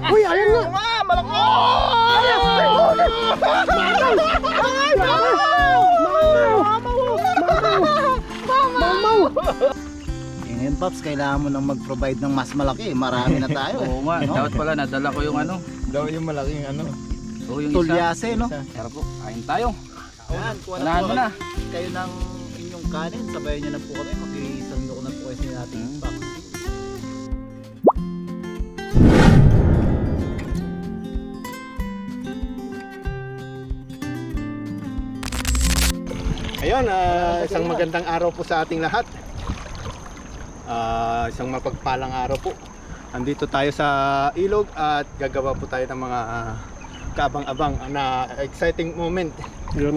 Uy, ayun nga. Malaki! Mamaw! Ngayon, Paps, kailangan mo nang mag-provide ng mas malaki. Marami na tayo. Oo nga, dapat pala nadala ko yung ano. Daw yung malaking ano. Oo, yung Tulyase, no? Tara po, kain tayo. Ayan, kuha Unahan mo na. kayo ng inyong kanin. Sabayan nyo na po kami. Makisando ko na po kayo sa nating box. Ayun, isang magandang araw po sa ating lahat. Isang mapagpalang araw po. Andito tayo sa ilog at gagawa po tayo ng mga kaabang-abang na exciting moment. Yun.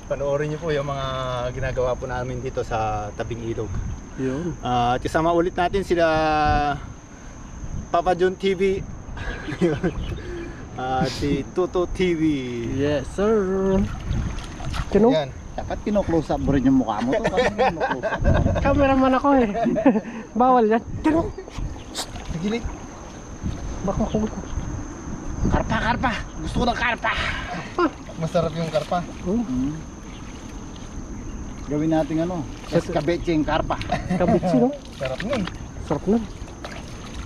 Panoorin niyo po yung mga ginagawa po namin dito sa tabing ilog. Yun. At kasama ulit natin sila Papa John TV at si Tuto TV. Yes, sir. Kino? Yan. Dapat kino-close up mo rin yung mukha mo to. Kasi kino-close up. Cameraman ako eh. Bawal yan. Kino? Tigilid. Baka makulit. Karpa, karpa! Gusto ko ng karpa! Masarap yung karpa. Gawin natin ano, escabeche yung karpa. Kabitsi, no? Sarap nun. Sarap nun.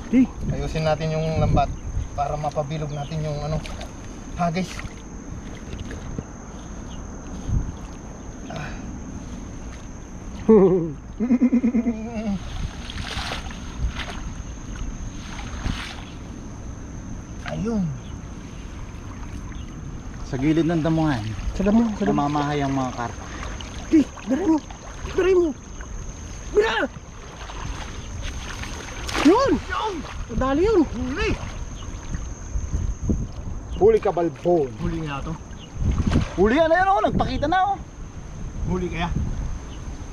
Di. Ayusin natin yung lambat para mapabilog natin yung ano, hagis. Ayun. Sa gilid ng damuhan, Sada mo, sada mo. namamahay ang mga karpa. Di, biray mo. Biray mo. Bira! Yun! Dali yun. Huli! Huli ka balbon. Huli nga to. Huli yan, ayun ako, nagpakita na ako. Huli kaya.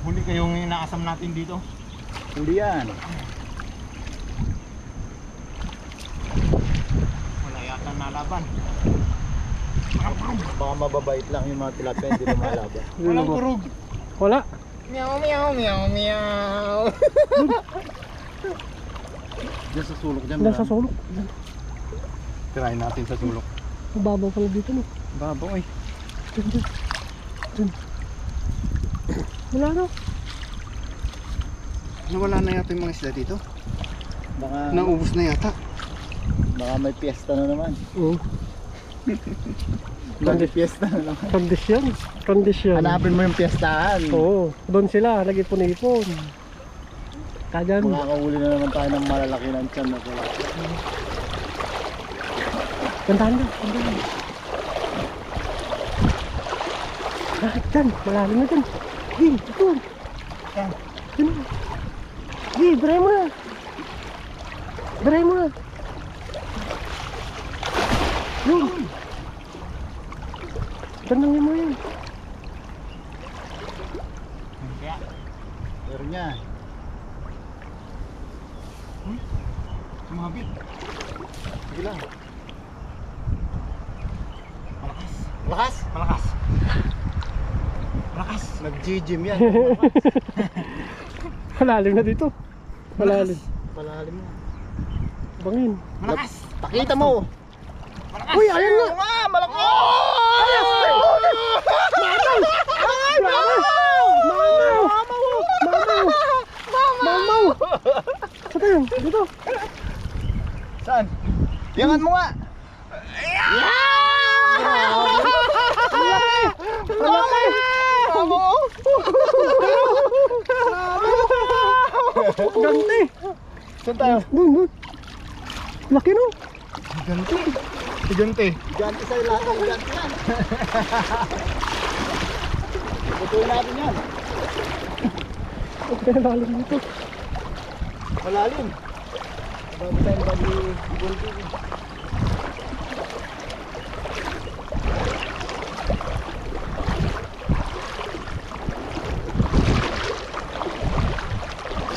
Huli kayong inaasam natin dito. Huli yan. Wala yata nalaban. Baka mababait lang yung mga tilapia, hindi lumalaban. Walang kurog. Wala. Meow meow meow meow. Diyan sa sulok dyan. Diyan sa sulok. Tirahin natin sa sulok. Mababaw pala dito, no? Babaw eh. Dun, dun. Dun. Wala na. Nawala na yata yung mga isda dito. Baka, Naubos na yata. baka may piyesta na naman. Oo. May piyesta na naman. Kondisyon. Kondisyon. Hanapin mo yung piyestahan. Oo. Doon sila. Nag-ipon-ipon. Kagan. Makakahuli na naman tayo ng malalaki ng tiyan na pala. Gandahan na. Gandahan. Bakit dyan? Malalim na dyan. Di, ito. Yan. Dyan. Di, biray mo na. Biray mo na. Yun. Ganang mo yan. Meron niya. Sumabit. Sige lang. Malakas. Lakas! Malakas. Malakas. Nag-G-gym yan. Malalim na dito. Malalim. Palalim mo. Bangin. Malakas. Pakita mo! Malakas. Uy, ayun nga. Malaki! Mamaw! Saka yan, dito. Saan? Yangan mo nga! Malaki! Ganti! Saan tayo? Dun, dun. Laki no? Gigante. Gigante. Ganti sa'yo lahat ng ganti yan. Putuin natin yan. Okay, lalim dito. Malalim. Bago tayo mag-ibon.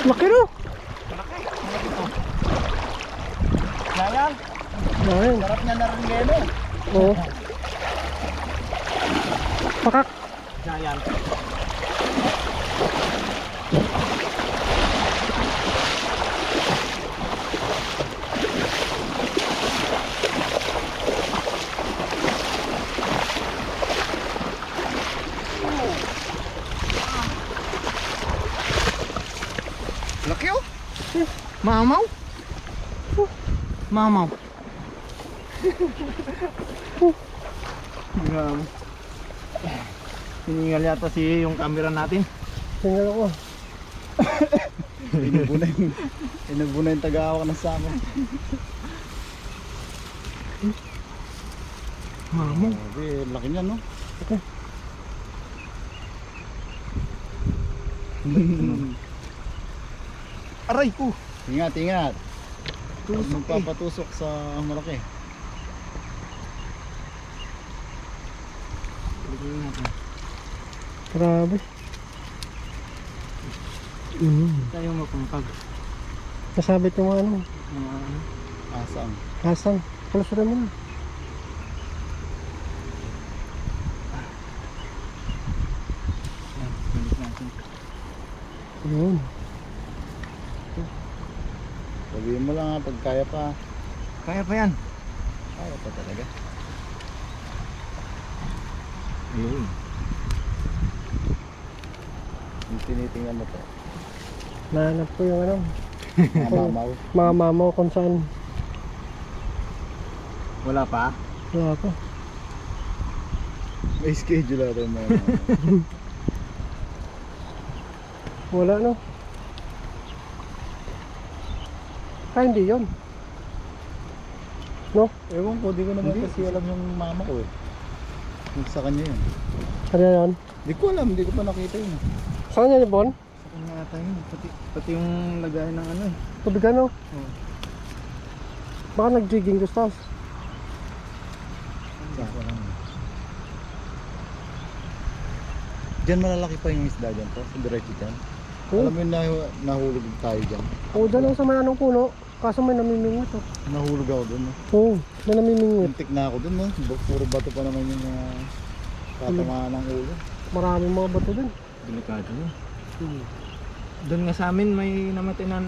Laki no? Yan. Ayun. Sarap niya na rin ngayon eh. Oo. Pakak. Yan. Mamaw? Mamaw. Hiningal yata yung camera natin. Tingnan ako. Inubo na yung taga-awak ng sama. Mamaw. Grabe, laki niya no? Aray ko. Ingat, ingat. Huwag magpapatusok sa malaki. Grabe. Tayo mapampag. Nasabit yung ano. Asang. Hasang. Palusurin mo na. Balik natin. Yun. Sabihin mo lang ha, pag kaya pa. Kaya pa yan. Kaya pa talaga. Ayun. Yung tinitingnan mo to. Nahanap ko yung ano. Mga mamaw. Mga mamaw kung saan. Wala pa? Wala pa. May schedule ako yung mga mamaw. Wala no. Ah, hindi yun. No? Ewan ko, di ko naman kasi alam yung mama ko eh. Yung sa kanya yun. Ano yun? Di ko alam, di ko pa nakita yun. Saan niya yung bon? Sa kanya ata yun. Pati yung lagayan ng ano eh. Tubig ano? Oo. Baka nag-jigging Gustas. Diyan malalaki pa yung isda dyan po, sa diretso dyan. Oo. Alam mo yung nahulog tayo dyan. Oo, dyan lang sa may anong puno. Kaso may namimingwit oh. Nahulog ako dun. No? Oo, may namimingwit. Muntik na ako dun. No? Puro bato pa naman yung tatamaan ng ulo. Maraming mga bato dun. Delikado yun. Doon nga sa amin may namatay na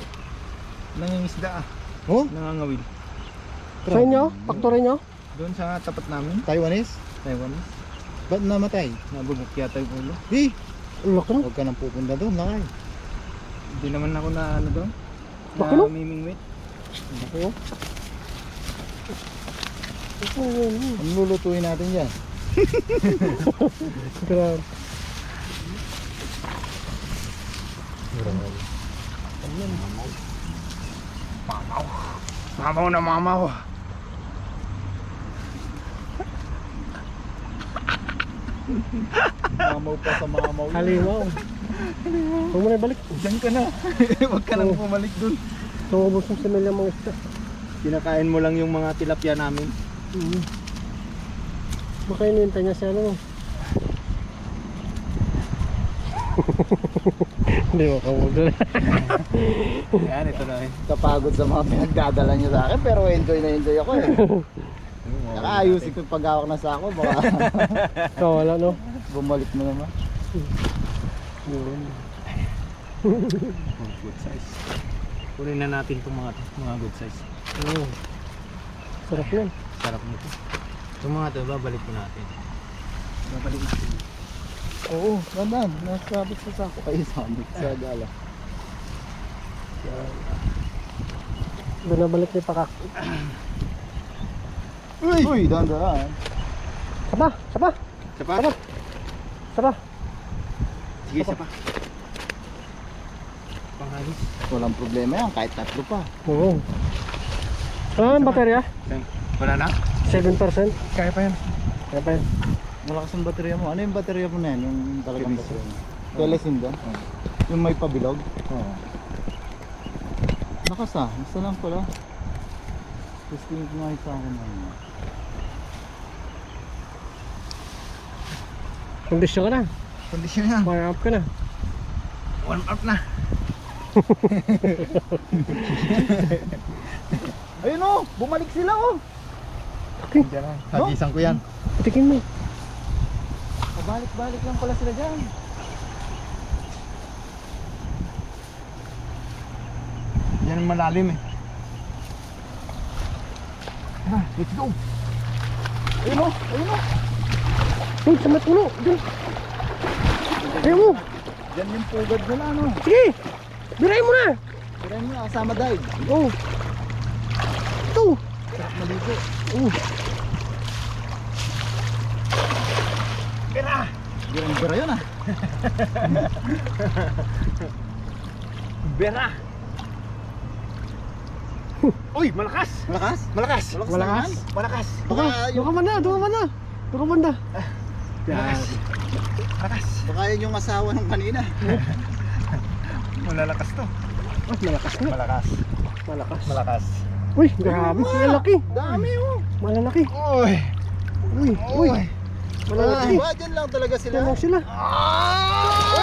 nangingisda ah. Oh? Nangangawil. Sa inyo? Faktory nyo? Doon sa tapat namin. Taiwanese? Taiwan. Ba't namatay? Nabugok yata yung ulo. Eh! Ang laki no? Huwag ka nang pupunta doon, lakay. Hindi naman ako na ano doon. Laki, no? Namimingwit. Ako, Oo, yun. ang lulutuin natin dyan. Grabe. Mamaw na mamaw. Mamaw pa sa mamaw. Halimaw. Huwag mo na ibalik. Diyan ka na. Huwag ka nang bumalik doon. Tumubos yung similya mga isda. Kinakain mo lang yung mga tilapia namin. Baka inintay niya si ano. Hindi mo kamugol. Yan, ito na eh. Kapagod sa mga pinagdadala niyo sa akin, pero enjoy na enjoy ako eh. Nakaayusin ko yung paghawak na sa ako, baka Wala no? bumalik mo naman. Yun. Good size. Kunin na natin itong mga good size. Oo. Sarap yun. Sarap nito. Itong mga ito, babalik ko natin. Babalik natin. Oo, ganun. Nasabit sa sako. Ay, sabit sa dala. Doon na balik ni Pakak. Uy, dahan-dahan. Sapa! Sapa! Sapa? Sapa! Sige, sapa. Panghalis. Walang problema yan, kahit tatlo pa. Oo. Ano ang baterya? Wala na? 7%. Kaya pa yan. Kaya pa yun. Malakas ang baterya mo. Ano yung baterya mo na yan? Yung talagang Telesin. baterya mo? Telesin ba? Yung may pabilog? Oo. Lakas ah, basta lang pala. Testing ko nga sa akin. Kondisyon ka na. Kondisyon yan. Warm up ka na. Warm up na. Ayun oh, bumalik sila oh. Diyan na. Hagisan ko yan. Patikin mo. Pabalik-balik lang pala sila dyan. Yan ang malalim eh. Let's go. Ayun oh, ayun oh. Uy, sa may puno. Diyan. Ayaw mo. Dyan yung pugad nila ano. Sige. Biray mo na. Tirahin mo na, kasama dive. Oh. Ito. Sarap maligo. Oh. Bira yun ah. Bera! Uy, malakas! Malakas? Malakas! Malakas? Malakas! Baka yung, Doon ka man na. Yan. Malakas! baka yun yung asawa ng kanina. Malalakas to. Ah, malakas nga. Malakas. Malakas. Malakas. Uy, grabe. Malalaki. Dami oh. Malalaki. Uy! Uy. Malalaki. Diba, dyan lang talaga sila. Yan lang sila.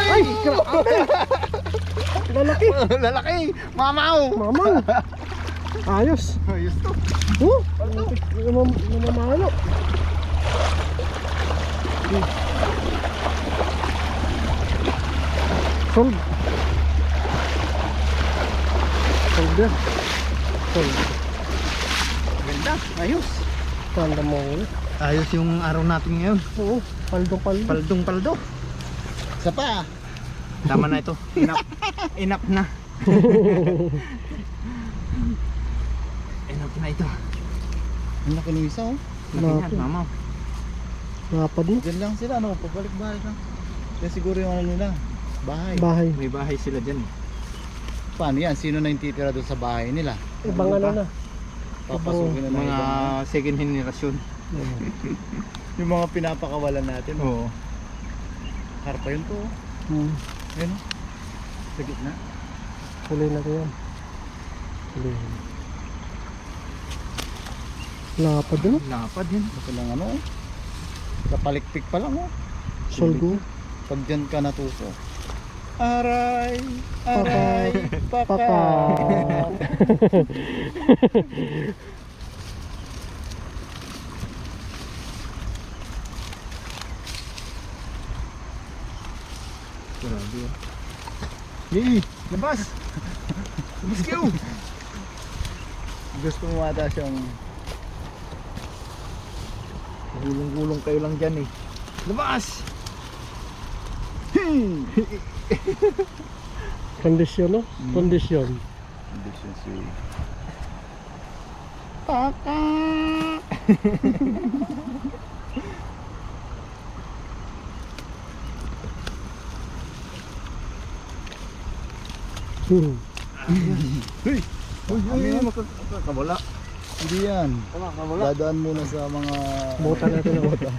Ay! Grabe. Lalaki. Lalaki! Mamaw! Mamang. Ayos. Ayos to. Oh. Namamalo. Sold. Sold yan. Sold. Ganda. Ayos. Tanda mo ulit. Ayos yung araw natin ngayon. Oo. Paldo. Paldong paldo. Isa pa. Tama na ito. Enough. Enough na. Enough na ito. Ang laki ng isa oh. Laki yan, mamaw. Napad mo. Dyan lang sila, no? Pabalik-balik lang. Yan siguro yung ano nila. Bahay. Bahay. May bahay sila dyan. Paano yan? Sino na yung titira doon sa bahay nila? Ibang ano na. Papasukin na ng Mga ibang... second generation. Yung mga pinapakawalan natin. Oo. Karpa yun to. Hmm. Ayun oh. Sa gitna. Huli na ko yan. Huli. Lapad din. Lapad yan. Ito lang ano oh. Kapalikpik pa lang oh. Solgo. Pag dyan ka natuto. Aray! Aray! Paka! Paka. Grabe yan. Yee! Labas! Labas kayo! Gusto mo ata siyang... Gulong-gulong kayo lang dyan eh. Labas! Kondisyon no? Kondisyon. Condition si... Paka! Hmm. Uy, makakawala. Hindi yan. Makakawala. Dadaan muna sa mga... Bota natin na bota.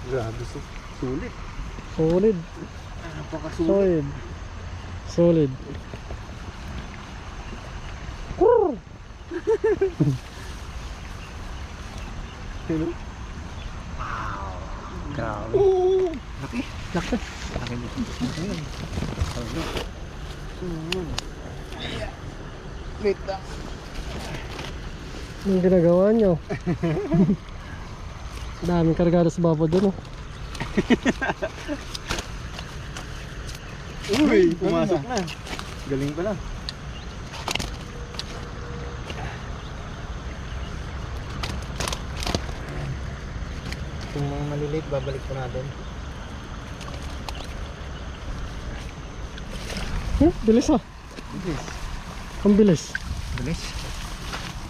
Grabe, sulit. Solid. Napakasulit. Solid. Kurr! Hello? Grabe. Laki. Laki. Laki nito. Wait lang. Anong ginagawa nyo? Daming kargado sa baba doon oh. Uy, pumasok na. Galing pala. Kung mga maliliit, babalik ko natin. Bilis ah. Ang bilis. Bilis.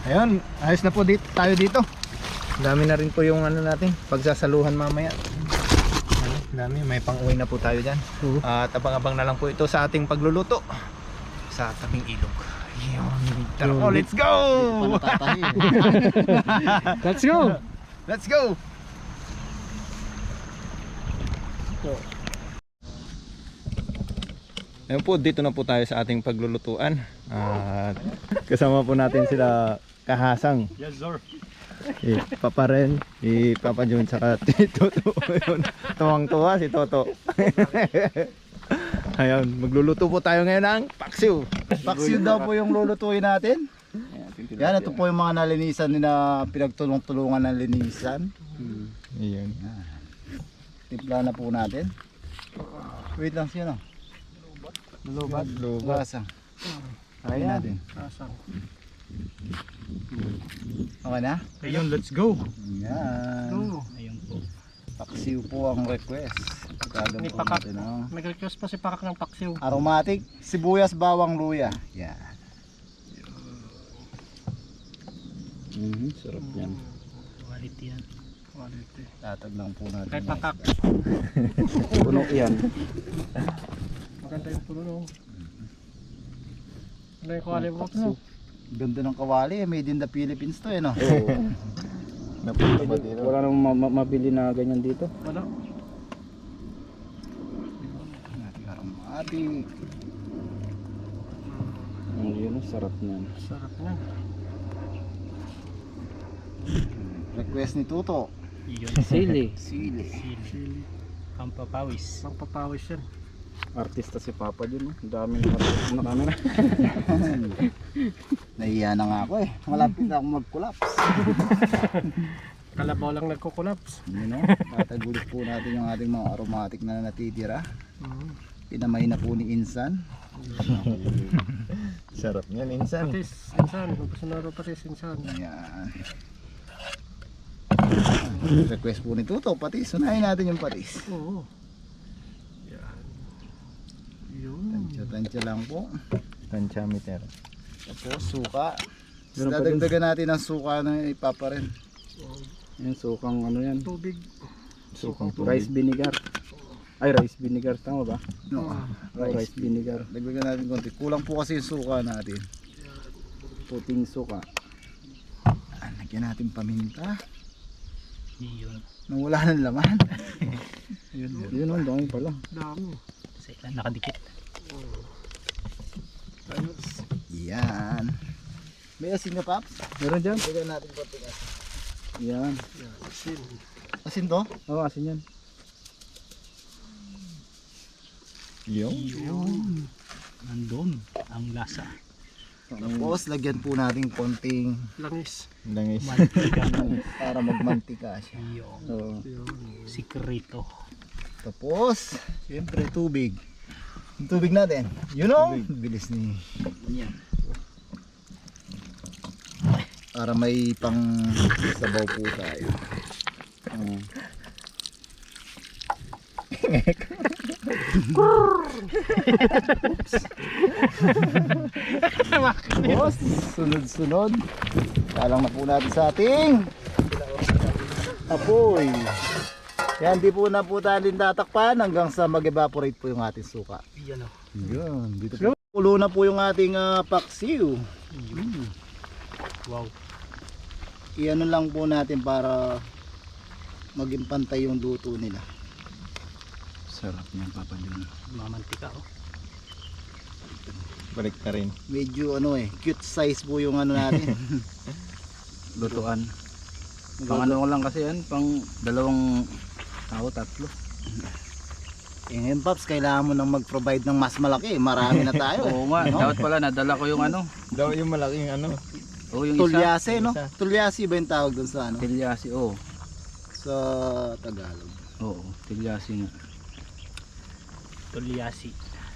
Ayun, ayos na po tayo dito. Dami na rin po yung ano natin, pagsasaluhan mamaya. Ano, dami, may pang-uwi na po tayo dyan. At abang-abang na lang po ito sa ating pagluluto sa tabing ilog. Yun. Tara po, let's go! Panatatahi. Let's go! Let's go! Ayun po, dito na po tayo sa ating paglulutuan. At kasama po natin sila Kahasang. Yes, sir. Papa Ren, Papa John, saka Toto. Tuwang-tuwa si Toto. Ayun, magluluto po tayo ngayon ng paksiw. Paksiw daw po yung lulutuin natin. Yan, ito po yung mga nalinisan na pinagtulong-tulungan ng linisan. Ayun. Timpla na po natin. Wait lang siya no. Lubat. Lasa. Ayan natin. Okay na? Ayun, let's go. Yan. Ayun po. Paksiw po ang request. Tagal May po pakak. natin, oh. Nag-request pa si Pakak ng paksiw. Aromatic, sibuyas, bawang, luya. Yan. Sarap yan. Quality yan. Quality. Tatag lang po natin. Kahit Pakak. Puno yan. Maganda yung puno. No? Ano yung quality mo? No? Ganda ng kawali. Made in the Philippines to, eh, no? Oo. Napunta ba dito? Wala namang mabili na ganyan dito. Wala. Aromatic. Yun, sarap niyan. Sarap na. Request ni Tuto. Yun. Sili. Sili. Sili. Pampapawis. Pagpapawis yan. Artista si Papa din. Ang dami na camera. Nahiya na nga ako eh. Malapit na ako mag-collapse. Kalabaw lang nagko-collapse. Yun, no? Tatagulit po natin yung ating mga aromatic na natitira. Mm. Pinamay na po ni Insan. Sarap niyan, insan. Patis. Insan. Gusto na rin patis. Insan. Ayan. Request po ni Tuto, patis. Unahin natin yung patis. Oo. Yan. Yun. Tansya-tansya lang po. Tantiameter. Tapos suka. Meron pa Dadagdagan natin ang suka na ipaparin. Yung sukang ano yan. Tubig. Sukang rice vinegar. Ay, rice vinegar. Tama ba? No, Rice vinegar. Dagdagan natin konti. Kulang po kasi yung suka natin. Puting suka. Lagyan natin paminta. Yun. Nang wala ng laman. Yun, ang dami pala. Dami. Nakadikit. Ayos. Yan. May asin na, Paps? Meron dyan? Lagyan natin konti asin. Yan. Yan. Asin. Asin to? Oo, asin yan. Yung? Yun. Nandun ang lasa. Tapos lagyan po natin konting Langis. Langis. para magmantika siya. Yung So, Yun. sikrito. tapos, siyempre tubig. Yung tubig natin. You know? Bilis ni. Yan. Para may pang sabaw po tayo. Tapos, sunod-sunod. Kalang na po natin sa ating apoy. Yan, di po na po tayo tatakpan hanggang sa mag-evaporate po yung ating suka. Yan o. Yun, dito po. Kulo na po yung ating paksiw. Wow. Iano lang po natin para maging pantay yung luto nila. Sarap niyan, Papa John. Mamantika, oh. Balik na rin. Medyo ano eh, cute size po yung ano natin. Lutuan. Pang ano ko lang kasi yan, pang dalawang tao, tatlo. Eh ngayon, Paps, kailangan mo nang mag-provide ng mas malaki. Marami na tayo. Oo nga, dapat pala nadala ko yung ano. Daw yung malaking ano. Oo, yung isa. Tulyase, no? Isa. Tulyase ba yung tawag dun sa ano? Tilyasi, oo. Sa Tagalog. Oo, tilyasi nga. Tulyasi.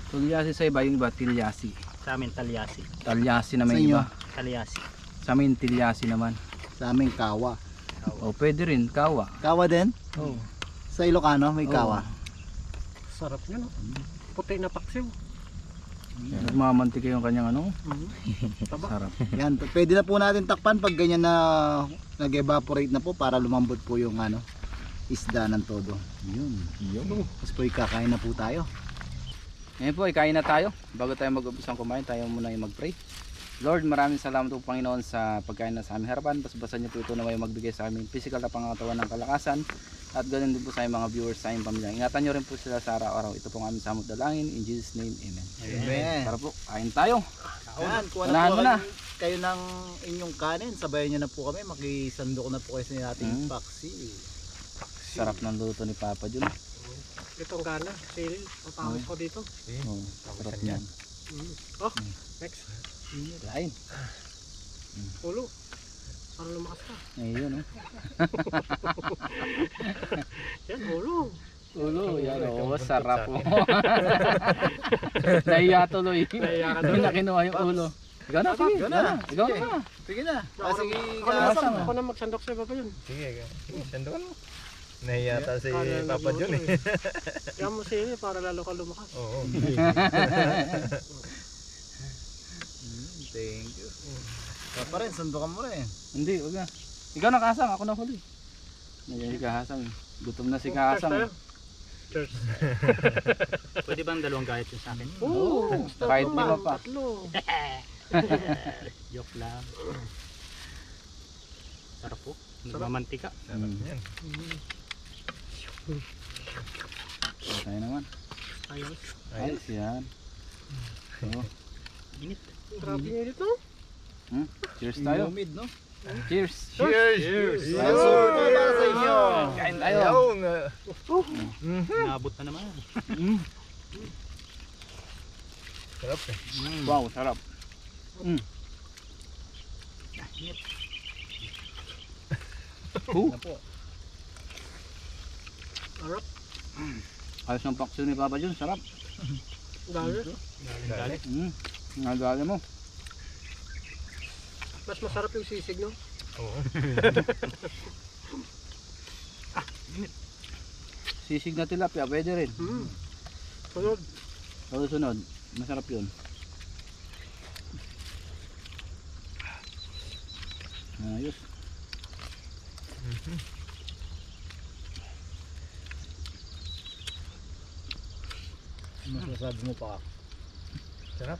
Tulyasi sa iba, yung iba tilyasi. Sa amin talyasi. Talyasi naman Sa yung inyo? iba. Talyasi. Sa amin tilyasi naman. Sa aming kawa. O pwede rin, kawa. Kawa din? Oo. Sa Ilocano may Oo. kawa. Sarap yan o. Puti na paksiw. Nagmamantika yung kanyang ano. Taba. Sarap. Yan, pwede na po natin takpan pag ganyan na nag-evaporate na po para lumambot po yung ano, isda ng todo. Yun. Yung. Tapos po ikakain na po tayo. Ngayon po, ikain na tayo. Bago tayo mag-umpisang kumain, tayo muna yung mag-pray. Lord, maraming salamat po Panginoon sa pagkain na sa aming harapan. Basbasan niyo po ito na may magbigay sa aming physical na pangatawan ng kalakasan. At ganoon din po sa aming mga viewers sa aming pamilya. Ingatan niyo rin po sila sa araw-araw. Ito po ang aming samot dalangin. In Jesus' name, Amen. Amen. Tara po, kain tayo. Yan, kuha na Unahan po mo na. kayo ng inyong kanin. Sabayan niyo na po kami. Makisandok na po kayo sa ating paksi. Sarap ng luto ni Papa Jun. Itong gana. Sili. Papawis ko dito. Oh, sarap yan. Oh, next. Kain. Ulo. Para lumakas ka. Ayun, oh. Yan, ulo. Ulo, yan, oh. Sarap po. Nahiya tuloy. Nahiya ka Doon tuloy. na kinuha yung ulo. Ikaw na, Pak. Ikaw na. Ikaw Sige. na. Sige na. Sige, Ako na, kasama. ako na magsandok sa baba yun. Sige, sandukan mo. Nahiyata si Kala Papa nagluto John eh. Kaya mo sili para lalo ka lumakas. Oo. Thank you. Kaya pa rin, sundukan mo rin. Hindi, huwag na. Ikaw na kasang, ako na huli. Nandiyan si Kahasang. Gutom na si Kahasang. Cheers. Pwede bang dalawang gayat yung sa akin? Oo. Kahit lima pa. Tatlo. Joke lang. Sarap po. Nagmamantika. Sarap yan. Tayo naman. Ayos. Ayos yan. So, Init. Grabe yung init no? cheers tayo. Humid, no? Cheers. Cheers! Yes, sir. Ito para sa inyo. Kain tayo. Ayaw nga. Naabot na naman. Sarap eh. Wow, sarap. Sarap. Ayos ng paksyo ni Papa John, sarap. Dali. Dali. Nagdali mo. Mas masarap yung sisig no? Oo. Sisig na tilapia, pwede rin. Sunod. Sunod, masarap yun. Ayos. Masasabi mo pa. Sarap.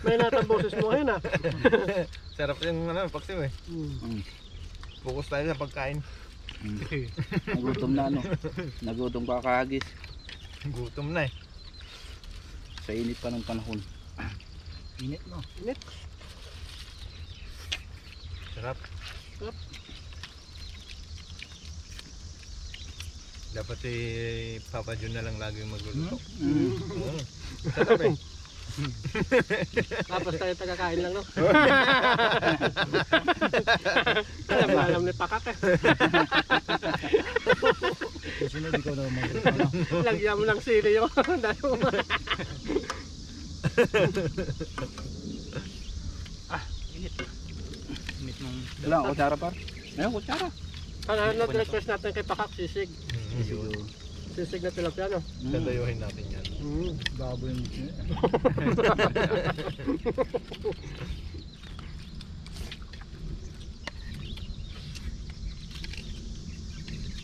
May natang boses mo ngayon ah. Sarap yung paksiw eh. Focus tayo sa pagkain. Nagutom na ano. Nagutom ka kahagis. Gutom na eh. Sa init pa ng panahon. Init, no? Init. Sarap. Sarap. Dapat si Papa John na lang lagi yung magluluto. Mm. Oo. Sarap eh. Tapos tayo tagakain lang no? Alam ni Pakak eh. Susunod ikaw na mag Lagyan mo lang sili yung dahil mo. Init nung Wala, kutsara par. Ayun, kutsara. Ano request natin kay Pakak sisig. Yun. Sisig na tilapia no? Dadayuhin natin yan. baboy mo.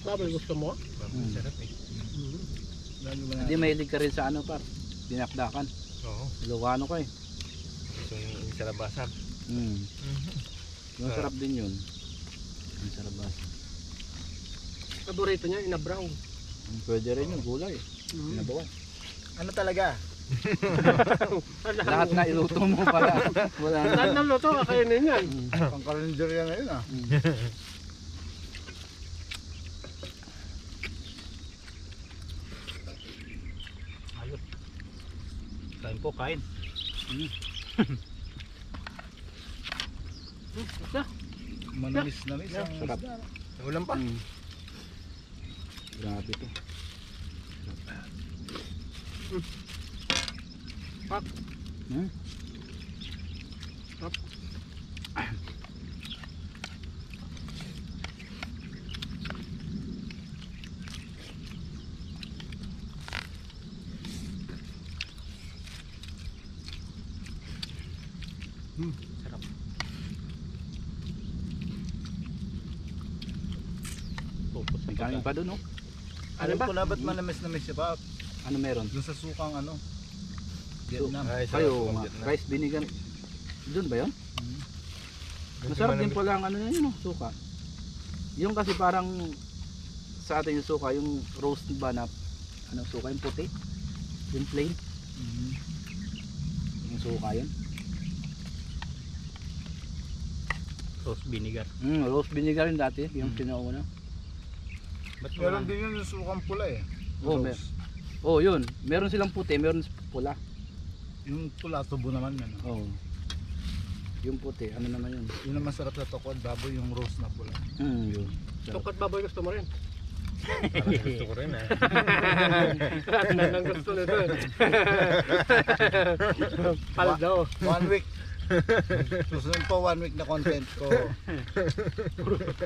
Baboy gusto mo? Sarap eh. Lalo mo na. Hindi mahilig ka rin sa ano par. Dinakdakan. Oo. Ilocano ka eh. Gusto yung sarabasap. Yung sarap din yun. Ang sarap ba? Paborito niya, inabraw. Pwede rin yung gulay. Pinabawan. Ano talaga? Lahat na iluto mo pala. Wala na. Lahat ng luto, kakainin yan. Pang-kalendarya ngayon, ah. ayot. Kain po, kain. Manamis-namis. ang Sarap. isda. Ulam pa. Grabe to. Pak. Hmm? Pak. Sarap. Focus May kanin pa doon, no? Alam ko na ba't manamis-namis siya pa? Ano meron? Doon sa sukang ano? Vietnam. Ay, sarap Ayo yung nga. Vietnam. Rice vinegar. Doon ba yun? Masarap din pala ang ano yun, no? Suka. Yung kasi parang sa atin yung suka, yung roast ba na ano suka, yung puti. Yung plain. Yung suka yun. sauce vinegar. Roast vinegar yun dati, yung pinauna. Ba't Meron din yun yung sukang pula eh. Oh, oh, yun. Meron silang puti, meron pula. Yung pula, tubo naman yan. Oh. Yung puti, ano naman yun? Yun ang masarap sa tokod, baboy yung roast na pula. Yun. Sarap. Tungkot baboy gusto mo rin. Parang gusto ko rin ah. Yan ang gusto nito. Paldo. 1 week. Susunod po 1 week na content ko.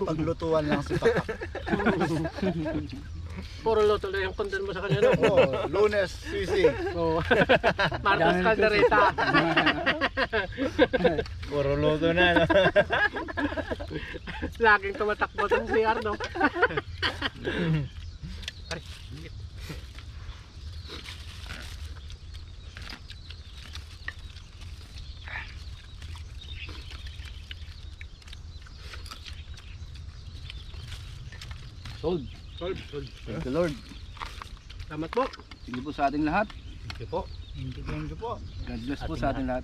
Paglutuan lang si Papa. Puro luto na yung content mo sa kanya, no? Oh, Lunes, sisig. Oo. Marcos Caldereta. Puro luto na, no? Laging tumatakbo sa CR, no? Sold. Solve. Thank you Lord. Salamat po. Sige po sa ating lahat. Sige po. Thank you po. God bless po sa ating lahat.